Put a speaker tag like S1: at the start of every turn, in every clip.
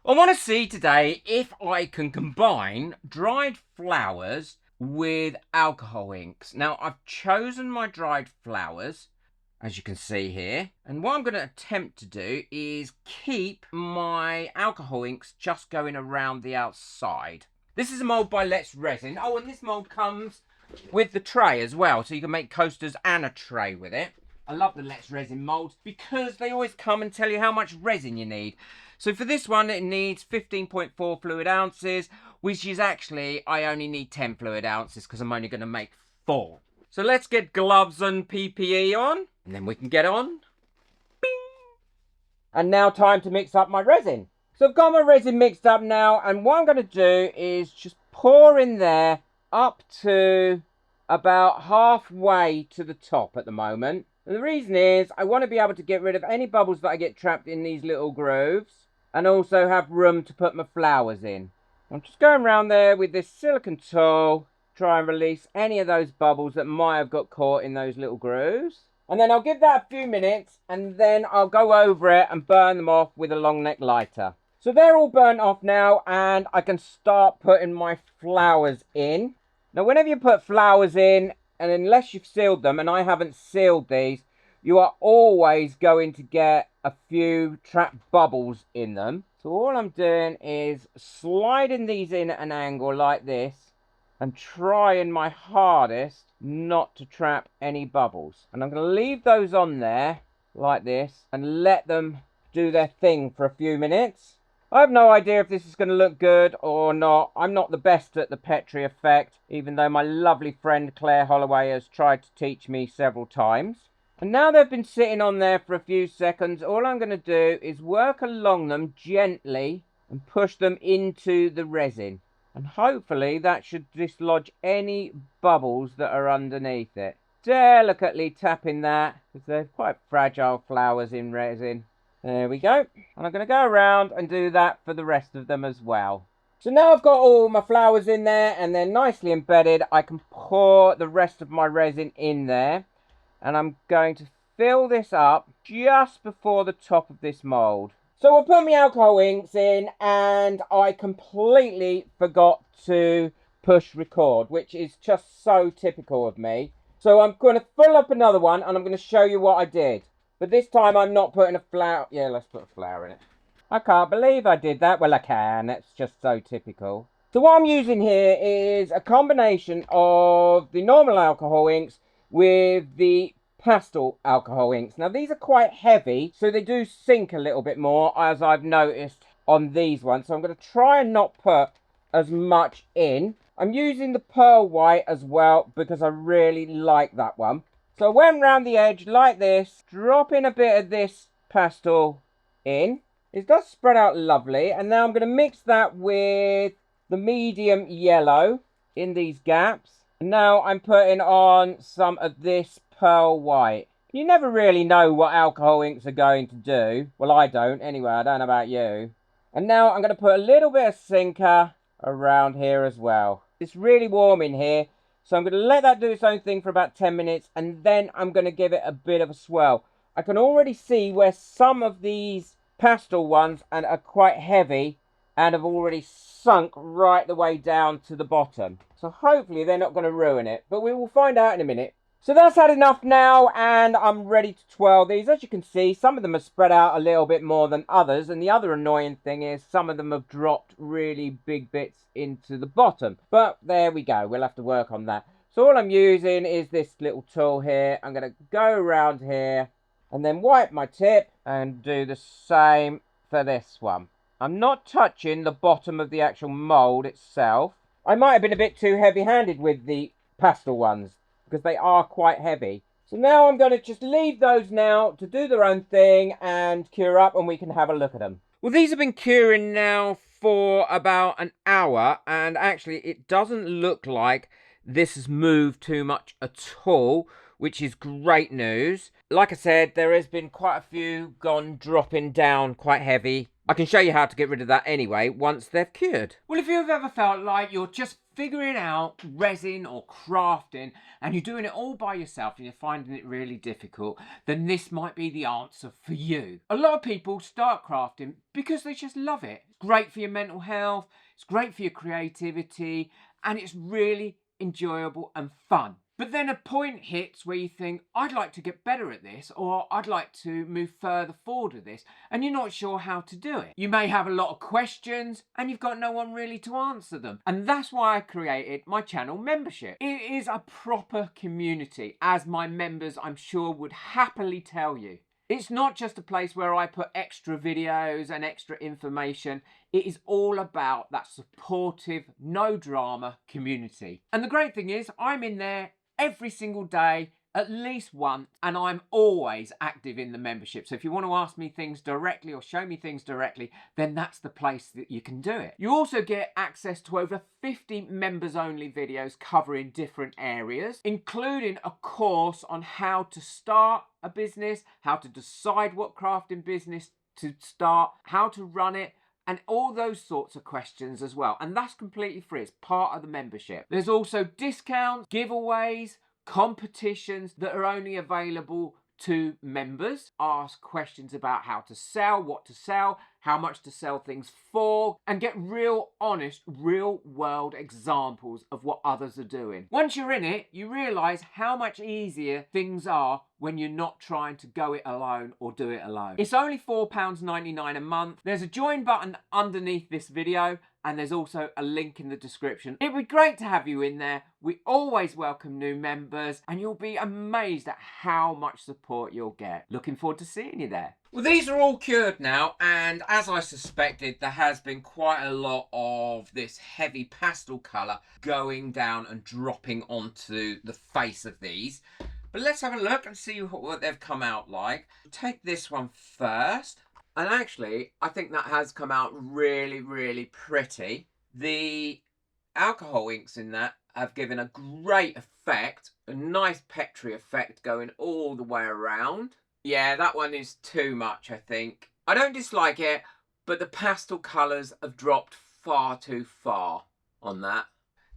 S1: I want to see today if I can combine dried flowers with alcohol inks. Now, I've chosen my dried flowers, as you can see here. And what I'm going to attempt to do is keep my alcohol inks just going around the outside. This is a mould by Resin. Oh, and this mould comes with the tray as well, so you can make coasters and a tray with it. I love the Resin moulds because they always come and tell you how much resin you need. So for this one, it needs 15.4 fluid ounces, which is actually, I only need 10 fluid ounces because I'm only going to make 4. So let's get gloves and PPE on, and then we can get on. Bing! And now time to mix up my resin. So I've got my resin mixed up now, and what I'm going to do is just pour in there up to about halfway to the top at the moment. And the reason is I want to be able to get rid of any bubbles that I get trapped in these little grooves, and also have room to put my flowers in. I'm just going around there with this silicone tool, try and release any of those bubbles that might have got caught in those little grooves. And then I'll give that a few minutes, and then I'll go over it and burn them off with a long neck lighter. So they're all burnt off now, and I can start putting my flowers in. Now, whenever you put flowers in, and unless you've sealed them, and I haven't sealed these, you are always going to get a few trapped bubbles in them. So all I'm doing is sliding these in at an angle like this and trying my hardest not to trap any bubbles. And I'm going to leave those on there like this and let them do their thing for a few minutes. I have no idea if this is going to look good or not. I'm not the best at the Petri effect, even though my lovely friend Claire Holloway has tried to teach me several times. And now they've been sitting on there for a few seconds, all I'm going to do is work along them gently and push them into the resin. And hopefully that should dislodge any bubbles that are underneath it. Delicately tapping that, because they're quite fragile flowers in resin. There we go. And I'm going to go around and do that for the rest of them as well. So now I've got all my flowers in there and they're nicely embedded. I can pour the rest of my resin in there. And I'm going to fill this up just before the top of this mould. So I'll put my alcohol inks in, and I completely forgot to push record, which is just so typical of me. So I'm going to fill up another one, and I'm going to show you what I did. But this time I'm not putting a flower. Yeah, let's put a flower in it. I can't believe I did that. Well, I can. That's just so typical. So what I'm using here is a combination of the normal alcohol inks with the pastel alcohol inks. Now these are quite heavy, so they do sink a little bit more, as I've noticed on these ones. So I'm going to try and not put as much in. I'm using the pearl white as well because I really like that one. So I went round the edge like this, dropping a bit of this pastel in. It does spread out lovely, and now I'm going to mix that with the medium yellow in these gaps. And now I'm putting on some of this pearl white. You never really know what alcohol inks are going to do. Well, I don't anyway. I don't know about you. And now I'm going to put a little bit of sinker around here as well. It's really warm in here, so I'm going to let that do its own thing for about 10 minutes, and then I'm going to give it a bit of a swirl. I can already see where some of these pastel ones are quite heavy and have already sunk right the way down to the bottom. So hopefully they're not going to ruin it, but we will find out in a minute. So that's had enough now, and I'm ready to twirl these. As you can see, some of them are spread out a little bit more than others, and the other annoying thing is some of them have dropped really big bits into the bottom. But there we go, we'll have to work on that. So all I'm using is this little tool here. I'm going to go around here and then wipe my tip and do the same for this one. I'm not touching the bottom of the actual mould itself. I might have been a bit too heavy-handed with the pastel ones, because they are quite heavy. So now I'm going to just leave those now to do their own thing and cure up, and we can have a look at them. Well, these have been curing now for about an hour, and actually it doesn't look like this has moved too much at all, which is great news. Like I said, there has been quite a few gone dropping down quite heavy. I can show you how to get rid of that anyway once they've cured. Well, if you've ever felt like you're just figuring out resin or crafting and you're doing it all by yourself and you're finding it really difficult, then this might be the answer for you. A lot of people start crafting because they just love it. great for your mental health, it's great for your creativity, and it's really enjoyable and fun. But then a point hits where you think, I'd like to get better at this, or I'd like to move further forward with this, and you're not sure how to do it. You may have a lot of questions, and you've got no one really to answer them. And that's why I created my channel membership. It is a proper community, as my members, I'm sure, would happily tell you. It's not just a place where I put extra videos and extra information. It is all about that supportive, no drama community. And the great thing is, I'm in there every single day, at least once, and I'm always active in the membership. So if you want to ask me things directly or show me things directly, then that's the place that you can do it. You also get access to over 50 members only videos covering different areas, including a course on how to start a business, how to decide what crafting business to start, how to run it, and all those sorts of questions as well. And that's completely free. It's part of the membership. There's also discounts, giveaways, competitions that are only available to members. Ask questions about how to sell, what to sell, how much to sell things for, and get real honest, real world examples of what others are doing. Once you're in it, you realise how much easier things are when you're not trying to go it alone or do it alone. It's only £4.99 a month. There's a join button underneath this video, and there's also a link in the description. It'd be great to have you in there. We always welcome new members, and you'll be amazed at how much support you'll get. Looking forward to seeing you there. Well, these are all cured now, and as I suspected, there has been quite a lot of this heavy pastel colour going down and dropping onto the face of these. But let's have a look and see what they've come out like. Take this one first. And actually, I think that has come out really, really pretty. The alcohol inks in that have given a great effect. A nice Petri effect going all the way around. Yeah, that one is too much, I think. I don't dislike it, but the pastel colours have dropped far too far on that.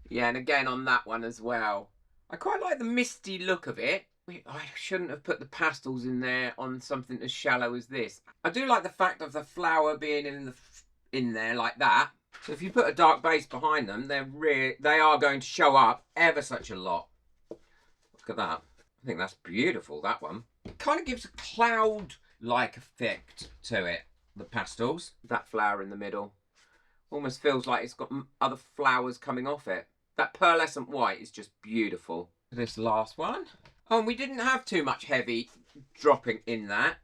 S1: Yeah, and again on that one as well. I quite like the misty look of it. I shouldn't have put the pastels in there on something as shallow as this. I do like the fact of the flower being in there like that. So if you put a dark base behind them, they are going to show up ever such a lot. Look at that. I think that's beautiful, that one. It kind of gives a cloud-like effect to it, the pastels. That flower in the middle. Almost feels like it's got other flowers coming off it. That pearlescent white is just beautiful. This last one. Oh, and we didn't have too much heavy dropping in that.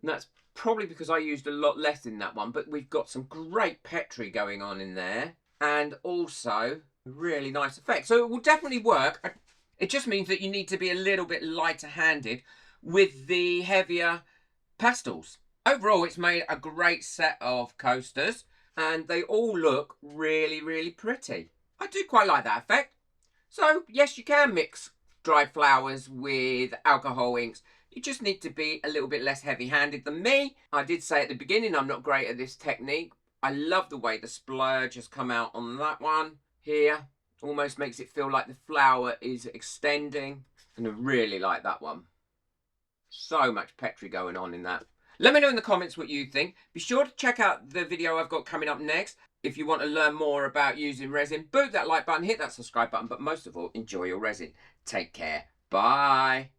S1: And that's probably because I used a lot less in that one. But we've got some great Petri going on in there. And also a really nice effect. So it will definitely work. It just means that you need to be a little bit lighter handed with the heavier pastels. Overall, it's made a great set of coasters. And they all look really, really pretty. I do quite like that effect. So, yes, you can mix dried flowers with alcohol inks. You just need to be a little bit less heavy-handed than me. I did say at the beginning I'm not great at this technique. I love the way the splurge has come out on that one here. Almost makes it feel like the flower is extending. And I really like that one. So much Petri going on in that. Let me know in the comments what you think. Be sure to check out the video I've got coming up next. If you want to learn more about using resin, boot that like button, hit that subscribe button, but most of all, enjoy your resin. Take care. Bye.